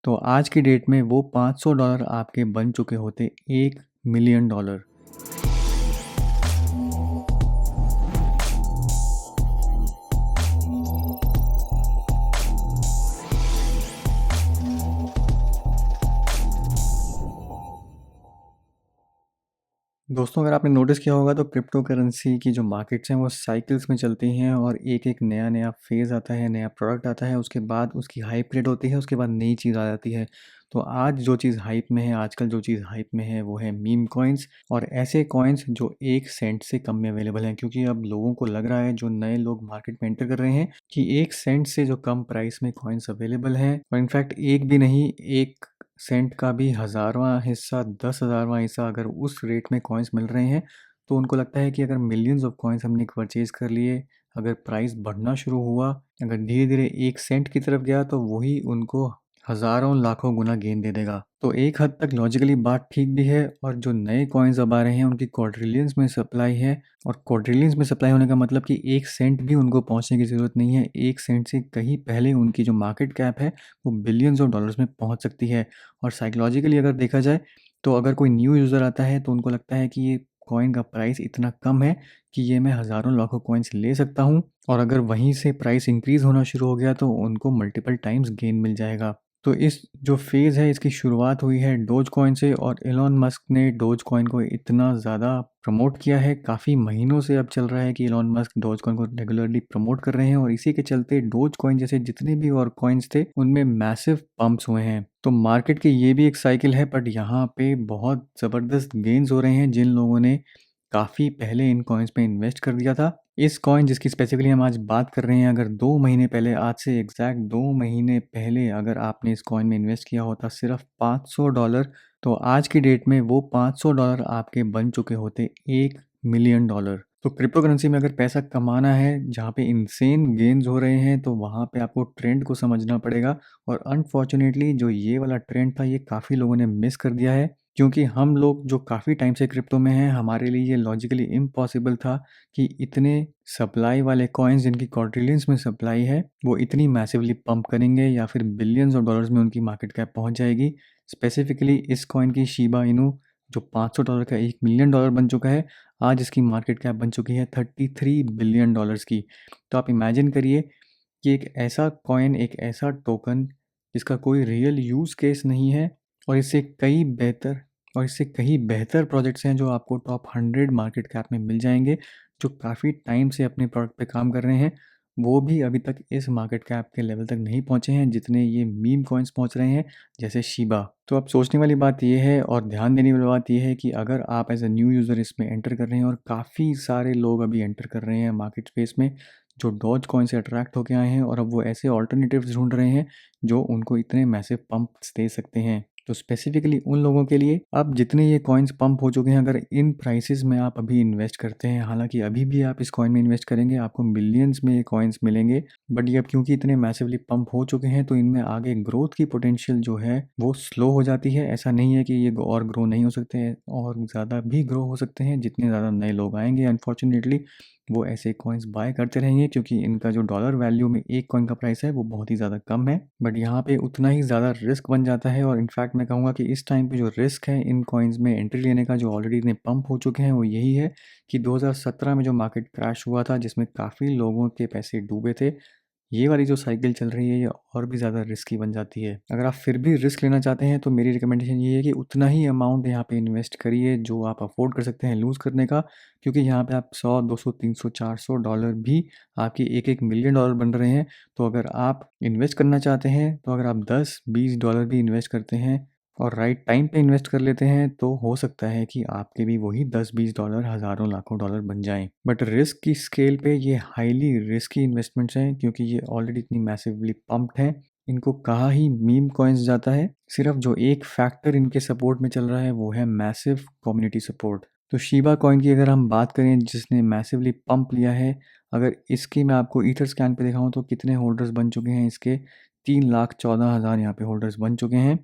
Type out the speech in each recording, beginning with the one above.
तो आज की डेट में वो $500 आपके बन चुके होते $1 मिलियन। दोस्तों, अगर आपने नोटिस किया होगा तो क्रिप्टो करेंसी की जो मार्केट्स हैं वो साइकिल्स में चलती हैं और एक-एक नया-नया फ़ेज़ आता है, नया प्रोडक्ट आता है, उसके बाद उसकी हाइप पीरियड होती है, उसके बाद नई चीज़ आ जाती है। तो आज जो चीज़ हाइप में है, आजकल जो चीज़ हाइप में है वो है मीम कॉइन्स और ऐसे कॉइन्स जो 1 सेंट से कम में अवेलेबल हैं, क्योंकि अब लोगों को लग रहा है, जो नए लोग मार्केट में एंटर कर रहे हैं, कि 1 सेंट से जो कम प्राइस में कॉइन्स अवेलेबल हैं और इनफैक्ट एक भी नहीं, 1 सेंट का भी हज़ारवाँ हिस्सा, 10,000वाँ हिस्सा अगर उस रेट में कॉइन्स मिल रहे हैं, तो उनको लगता है कि अगर मिलियंस ऑफ कॉइन्स हमने परचेज़ कर लिए, अगर प्राइस बढ़ना शुरू हुआ, अगर धीरे-धीरे 1 सेंट की तरफ गया, तो वही उनको हज़ारों लाखों गुना गेन दे देगा। तो एक हद तक लॉजिकली बात ठीक भी है और जो नए कॉइन्स अब आ रहे हैं उनकी क्वाड्रिलियंस में सप्लाई है और क्वाड्रिलियंस में सप्लाई होने का मतलब कि 1 सेंट भी उनको पहुँचने की ज़रूरत नहीं है। 1 सेंट से कहीं पहले उनकी जो मार्केट कैप है, वो बिलियंस ऑफ डॉलर्स में पहुँच सकती है। और साइकोलॉजिकली अगर देखा जाए, तो अगर कोई न्यू यूज़र आता है तो उनको लगता है कि ये कॉइन का प्राइस इतना कम है कि ये मैं हज़ारों लाखों कॉइन्स ले सकता हूँ और अगर वहीं से प्राइस इंक्रीज़ होना शुरू हो गया तो उनको मल्टीपल टाइम्स गेन मिल जाएगा। तो इस जो फ़ेज़ है इसकी शुरुआत हुई है डोज कॉइन से और एलन मस्क ने डोज कॉइन को इतना ज़्यादा प्रमोट किया है, काफ़ी महीनों से अब चल रहा है कि एलन मस्क डोज कॉइन को रेगुलरली प्रमोट कर रहे हैं और इसी के चलते डोज कॉइन जैसे जितने भी और कॉइन्स थे उनमें मैसिव पंप्स हुए हैं। तो मार्केट की ये भी एक साइकिल है, बट यहाँ पे बहुत ज़बरदस्त गेन्स हो रहे हैं जिन लोगों ने काफ़ी पहले इन कॉइन्स पे इन्वेस्ट कर दिया था। इस कॉइन जिसकी स्पेसिफिकली हम आज बात कर रहे हैं, अगर 2 महीने पहले, आज से एग्जैक्ट 2 महीने पहले अगर आपने इस कॉइन में इन्वेस्ट किया होता सिर्फ $500, तो आज की डेट में वो $500 आपके बन चुके होते $1 मिलियन। तो क्रिप्टो करेंसी में अगर पैसा कमाना है जहाँ पे इंसेन गेन्स हो रहे हैं, तो वहाँ पे आपको ट्रेंड को समझना पड़ेगा और अनफॉर्चुनेटली जो ये वाला ट्रेंड था ये काफ़ी लोगों ने मिस कर दिया है, क्योंकि हम लोग जो काफ़ी टाइम से क्रिप्टो में हैं, हमारे लिए ये लॉजिकली इम्पॉसिबल था कि इतने सप्लाई वाले कॉइन्स जिनकी क्वाड्रिलियंस में सप्लाई है, वो इतनी मैसिवली पंप करेंगे या फिर बिलियंस ऑफ डॉलर्स में उनकी मार्केट कैप पहुंच जाएगी। स्पेसिफिकली इस कॉइन की शिबा इनू जो $500 का $1 मिलियन बन चुका है, आज इसकी मार्केट कैप बन चुकी है $33 बिलियन की। तो आप इमेजिन करिए कि एक ऐसा कॉइन, एक ऐसा टोकन जिसका कोई रियल यूज़ केस नहीं है और इससे कई बेहतर प्रोजेक्ट्स हैं जो आपको टॉप 100 मार्केट कैप में मिल जाएंगे, जो काफ़ी टाइम से अपने प्रोडक्ट पे काम कर रहे हैं। वो भी अभी तक इस मार्केट कैप के लेवल तक नहीं पहुंचे हैं जितने ये मीम कॉइन्स पहुंच रहे हैं, जैसे शिबा। तो अब सोचने वाली बात ये है और ध्यान देने वाली बात ये है कि अगर आप एज अ न्यू यूज़र इसमें एंटर कर रहे हैं और काफ़ी सारे लोग अभी एंटर कर रहे हैं मार्केट स्पेस में जो डॉज कॉइन से अट्रैक्ट होके आए हैं और अब वो ऐसे ऑल्टरनेटिव्स ढूंढ रहे हैं जो उनको इतने मैसिव पंप्स दे सकते हैं। तो स्पेसिफिकली उन लोगों के लिए अब जितने ये कॉइन्स पंप हो चुके हैं, अगर इन प्राइसेस में आप अभी इन्वेस्ट करते हैं, हालांकि अभी भी आप इस कॉइन में इन्वेस्ट करेंगे आपको मिलियंस में ये कॉइन्स मिलेंगे, बट ये अब क्योंकि इतने मैसिवली पंप हो चुके हैं तो इनमें आगे ग्रोथ की पोटेंशियल जो है वो स्लो हो जाती है। ऐसा नहीं है कि ये और ग्रो नहीं हो सकते हैं, और ज़्यादा भी ग्रो हो सकते हैं जितने ज़्यादा नए लोग आएंगे। अनफॉर्चुनेटली वो ऐसे कॉइन्स बाय करते रहेंगे क्योंकि इनका जो डॉलर वैल्यू में एक कॉइन का प्राइस है वो बहुत ही ज़्यादा कम है, बट यहाँ पे उतना ही ज़्यादा रिस्क बन जाता है। और इनफैक्ट मैं कहूँगा कि इस टाइम पे जो रिस्क है इन कॉइन्स में एंट्री लेने का, जो ऑलरेडी इतने पंप हो चुके हैं, वो यही है कि 2017 में जो मार्केट क्रैश हुआ था जिसमें काफ़ी लोगों के पैसे डूबे थे, ये वाली जो साइकिल चल रही है ये और भी ज़्यादा रिस्की बन जाती है। अगर आप फिर भी रिस्क लेना चाहते हैं तो मेरी रिकमेंडेशन ये है कि उतना ही अमाउंट यहाँ पे इन्वेस्ट करिए जो आप अफोर्ड कर सकते हैं लूज़ करने का, क्योंकि यहाँ पे आप 100, 200, 300, $400 भी आपके एक $1 मिलियन बन रहे हैं। तो अगर आप इन्वेस्ट करना चाहते हैं, तो अगर आप $10-20 भी इन्वेस्ट करते हैं और राइट टाइम पे इन्वेस्ट कर लेते हैं, तो हो सकता है कि आपके भी वही $10-20 हज़ारों लाखों डॉलर बन जाएं। बट रिस्क की स्केल पे ये हाईली रिस्की इन्वेस्टमेंट्स हैं क्योंकि ये ऑलरेडी इतनी मैसिवली पम्प्ड हैं। इनको कहा ही मीम कॉइन्स जाता है। सिर्फ जो एक फैक्टर इनके सपोर्ट में चल रहा है वो है मैसिव कम्युनिटी सपोर्ट। तो शिबा कॉइन की अगर हम बात करें जिसने मैसिवली पंप लिया है, अगर इसकी मैं आपको ईथर स्कैन पे दिखाऊं तो कितने होल्डर्स बन चुके हैं इसके, 3,14,000 यहाँ पे होल्डर्स बन चुके हैं।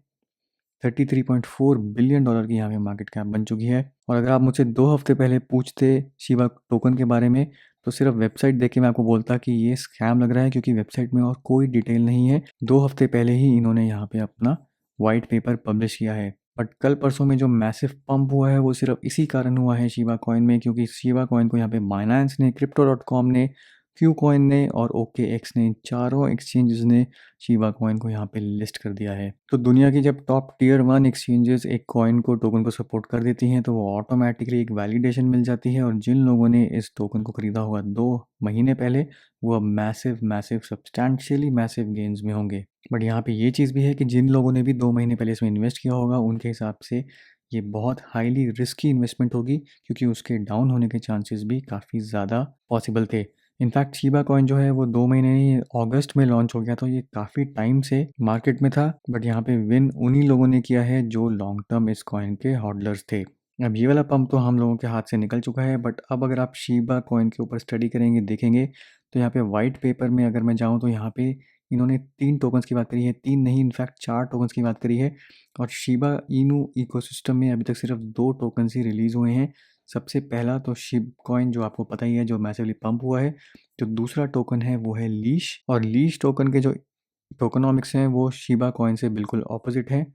$33.4 बिलियन की यहाँ पे मार्केट कैप बन चुकी है। और अगर आप मुझसे 2 हफ्ते पहले पूछते शिबा टोकन के बारे में, तो सिर्फ वेबसाइट देख के मैं आपको बोलता कि ये स्कैम लग रहा है, क्योंकि वेबसाइट में और कोई डिटेल नहीं है। 2 हफ्ते पहले ही इन्होंने यहाँ पे अपना वाइट पेपर पब्लिश किया है। बट कल परसों में जो मैसिव पंप हुआ है वो सिर्फ इसी कारण हुआ है शिबा कॉइन में, क्योंकि शिबा कॉइन को यहाँ पे बाइनेंस ने, Crypto.com ने, क्यू कॉइन ने और OKX ने, चारों एक्सचेंजेस ने शिबा कॉइन को यहाँ पे लिस्ट कर दिया है। तो दुनिया की जब टॉप टियर 1 एक्सचेंजेस एक कॉइन को, टोकन को सपोर्ट कर देती हैं, तो वो ऑटोमेटिकली एक वैलिडेशन मिल जाती है, और जिन लोगों ने इस टोकन को खरीदा होगा 2 महीने पहले, वो अब मैसिव सब्सटैंशियली मैसिव गेन्स में होंगे। बट यहाँ पे ये चीज़ भी है कि जिन लोगों ने भी 2 महीने पहले इसमें इन्वेस्ट किया होगा, उनके हिसाब से ये बहुत हाईली रिस्की इन्वेस्टमेंट होगी, क्योंकि उसके डाउन होने के चांसेस भी काफ़ी ज़्यादा पॉसिबल थे। इनफैक्ट शिबा कॉइन जो है वो 2 महीने नहीं, अगस्त में लॉन्च हो गया, तो ये काफ़ी टाइम से मार्केट में था। बट यहाँ पे विन उन्हीं लोगों ने किया है जो लॉन्ग टर्म इस कॉइन के होल्डर्स थे। अब ये वाला पंप तो हम लोगों के हाथ से निकल चुका है, बट अब अगर आप शिबा कॉइन के ऊपर स्टडी करेंगे, देखेंगे, तो यहाँ पे वाइट पेपर में अगर मैं जाऊँ तो यहाँ पे इन्होंने 3 टोकन्स की बात करी है, 3 नहीं इनफैक्ट 4 टोकन्स की बात करी है। और शिबा इनू इकोसिस्टम में अभी तक सिर्फ 2 टोकन्स ही रिलीज़ हुए हैं। सबसे पहला तो शिब कॉइन, जो आपको पता ही है, जो मैसिवली पंप हुआ है। जो दूसरा टोकन है वो है लीश, और लीश टोकन के जो टोकनॉमिक्स हैं वो शिबा कॉइन से बिल्कुल ऑपोजिट है।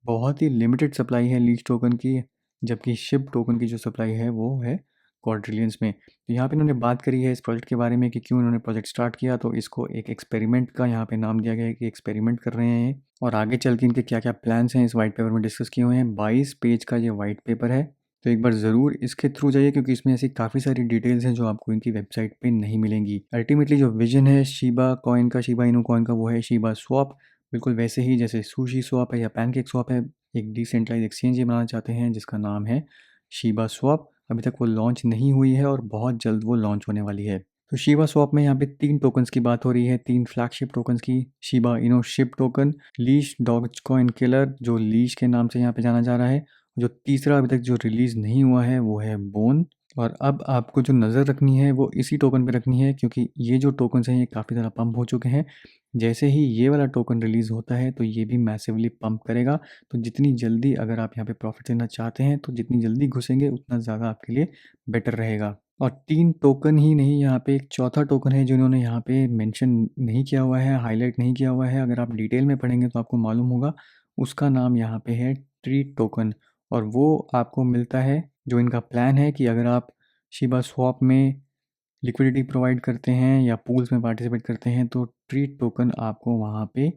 बहुत ही लिमिटेड सप्लाई है लीश टोकन की, जबकि शिब टोकन की जो सप्लाई है वो है क्वाड्रिलियंस में। तो यहाँ पे इन्होंने बात करी है इस प्रोजेक्ट के बारे में कि क्यों इन्होंने प्रोजेक्ट स्टार्ट किया, तो इसको एक एक्सपेरिमेंट का यहाँ पे नाम दिया गया है कि एक्सपेरिमेंट कर रहे हैं, और आगे चल के इनके क्या क्या प्लान्स हैं इस वाइट पेपर में डिस्कस किए हुए हैं। 22 पेज का ये वाइट पेपर है, तो एक बार ज़रूर इसके थ्रू जाइए, क्योंकि इसमें ऐसी काफ़ी सारी डिटेल्स हैं जो आपको इनकी वेबसाइट पे नहीं मिलेंगी। अल्टीमेटली जो विजन है शिबा कॉइन का, शिबा इनू कॉइन का, वो है शिबा स्वैप। बिल्कुल वैसे ही जैसे सुशी स्वैप है या पैनकेक स्वैप है, एक डिसेंट्रलाइज एक्सचेंज ये बनाना चाहते हैं जिसका नाम है शिबा स्वैप। अभी तक वो लॉन्च नहीं हुई है और बहुत जल्द वो लॉन्च होने वाली है। तो शिबा स्वैप में यहाँ पे 3 टोकन्स की बात हो रही है, 3 फ्लैगशिप टोकन्स की। Shiba Inu SHIB token, leash doge coin killer, जो लीश के नाम से यहाँ पे जाना जा रहा है। जो तीसरा अभी तक जो रिलीज़ नहीं हुआ है वो है बोन। और अब आपको जो नज़र रखनी है वो इसी टोकन पे रखनी है, क्योंकि ये जो टोकन्स हैं ये काफ़ी ज़्यादा पंप हो चुके हैं। जैसे ही ये वाला टोकन रिलीज़ होता है तो ये भी मैसिवली पंप करेगा। तो जितनी जल्दी अगर आप यहाँ पे प्रॉफिट लेना चाहते हैं, तो जितनी जल्दी घुसेंगे उतना ज़्यादा आपके लिए बेटर रहेगा। और 3 टोकन ही नहीं, यहाँ पे एक चौथा टोकन है जो इन्होंने यहाँ पे मेंशन नहीं किया हुआ है, हाईलाइट नहीं किया हुआ है। अगर आप डिटेल में पढ़ेंगे तो आपको मालूम होगा। उसका नाम यहाँ पे है ट्रीट टोकन, और वो आपको मिलता है, जो इनका प्लान है कि अगर आप शिबा स्वैप में लिक्विडिटी प्रोवाइड करते हैं या पूल्स में पार्टिसिपेट करते हैं, तो ट्रीट टोकन आपको वहाँ पे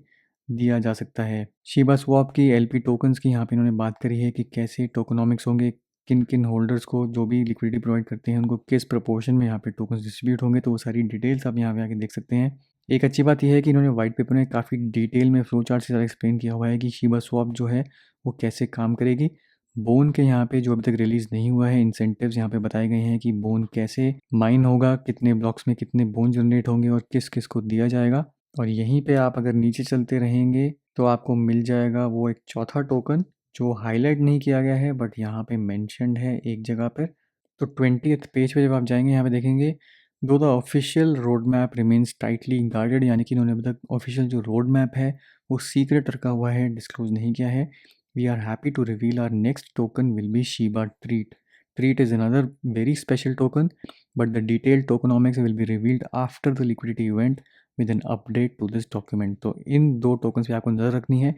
दिया जा सकता है। शिबा स्वैप की एलपी टोकन्स की यहाँ पे इन्होंने बात करी है कि कैसे टोकनॉमिक्स होंगे, किन किन होल्डर्स को, जो भी लिक्विडिटी प्रोवाइड करते हैं, उनको किस प्रपोर्शन में यहाँ पे टोकन्स डिस्ट्रीब्यूट होंगे। तो वो सारी डिटेल्स आप यहाँ पे आके देख सकते हैं। एक अच्छी बात यह है कि इन्होंने वाइट पेपर में काफ़ी डिटेल में फ्लो चार्ट से ज़्यादा एक्सप्लेन किया हुआ है कि शिबा स्वैप जो है वो कैसे काम करेगी। बोन के यहाँ पे जो अभी तक रिलीज़ नहीं हुआ है, इंसेंटिव्स यहाँ पे बताए गए हैं कि बोन कैसे माइन होगा, कितने ब्लॉक्स में कितने बोन जनरेट होंगे और किस किस को दिया जाएगा। और यहीं पे आप अगर नीचे चलते रहेंगे तो आपको मिल जाएगा वो एक चौथा टोकन जो हाईलाइट नहीं किया गया है, बट यहाँ पे मेंशन्ड है एक जगह पर। तो 20th पेज पे जब आप जाएंगे, यहाँ पे देखेंगे, दो the official road map remains tightly guarded, यानी कि इन्होंने अभी तक ऑफिशियल जो रोड मैप है वो सीक्रेट रखा हुआ है, डिस्क्लोज नहीं किया है। We are happy to reveal our next token will be Shiba Treat. Treat is another very special token, but the detailed tokenomics will be revealed after the liquidity event with an update to this document. तो इन 2 tokens पे आपको नज़र रखनी है,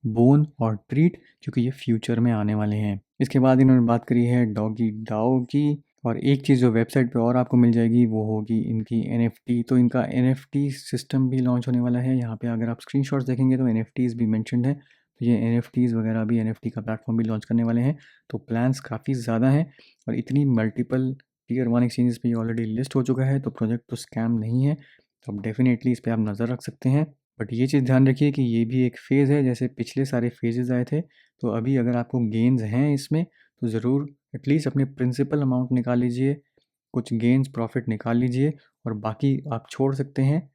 bone और treat, क्योंकि ये future में आने वाले हैं। इसके बाद इन्होंने बात करी है डॉगी डाओ की, और एक चीज़ जो वेबसाइट पे और आपको मिल जाएगी वो होगी इनकी NFT। तो इनका NFT सिस्टम भी लॉन्च होने वाला है। यहाँ पे अगर आप स्क्रीनशॉट्स देखेंगे तो NFTs भी मेंशन्ड है। तो ये NFTs वगैरह भी, NFT का प्लेटफॉर्म भी लॉन्च करने वाले हैं। तो प्लान्स काफ़ी ज़्यादा हैं, और इतनी मल्टीपल टियर 1 एक्सचेंजेस पे ये ऑलरेडी लिस्ट हो चुका है, तो प्रोजेक्ट तो स्कैम नहीं है। तो अब डेफिनेटली इस पर आप नज़र रख सकते हैं। बट ये चीज़ ध्यान रखिए कि ये भी एक फ़ेज़ है, जैसे पिछले सारे फेजेज़ आए थे। तो अभी अगर आपको गेन्स हैं इसमें, तो ज़रूर एटलीस्ट अपने प्रिंसिपल अमाउंट निकाल लीजिए, कुछ गेन्स प्रॉफिट निकाल लीजिए, और बाकी आप छोड़ सकते हैं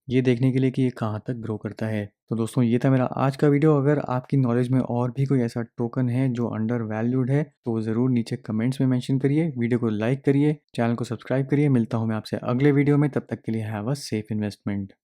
ये देखने के लिए कि ये कहाँ तक ग्रो करता है। तो दोस्तों, ये था मेरा आज का वीडियो। अगर आपकी नॉलेज में और भी कोई ऐसा टोकन है जो अंडर वैल्यूड है, तो ज़रूर नीचे कमेंट्स में मेंशन करिए, वीडियो को लाइक करिए, चैनल को सब्सक्राइब करिए। मिलता हूँ मैं आपसे अगले वीडियो में, तब तक के लिए हैव अ सेफ इन्वेस्टमेंट।